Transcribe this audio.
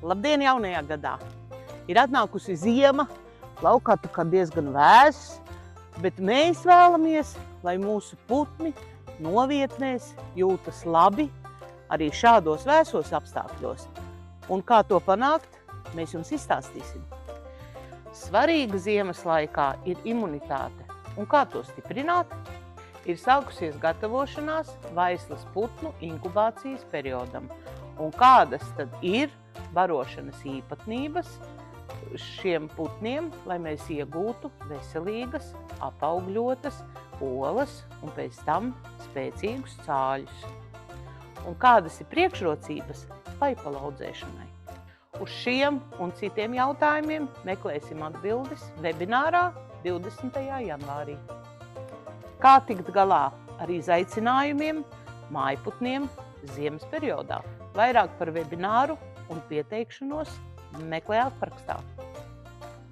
Labdien jaunajā gadā! Ir atnākusi ziema, laukā tā kā diezgan vēss, bet mēs vēlamies, lai mūsu putni novietnēs jūtas labi arī šādos vēsos apstākļos. Un kā to panākt, mēs jums izstāstīsim. Svarīga ziemas laikā ir imunitāte. Un kā to stiprināt? Ir sākusies gatavošanās vaislas putnu inkubācijas periodam. Un kādas tad ir barošanas īpatnības šiem putniem, lai mēs iegūtu veselīgas, apaugļotas olas un pēc tam spēcīgus cāļus? Un kādas ir priekšrocības paipalaudzēšanai? Uz šiem un citiem jautājumiem meklēsim atbildes webinārā 20. janvārī. Kā tikt galā ar izaicinājumiem mājputniem ziemas periodā? Vairāk par webināru un pieteikšanos meklē aprakstā.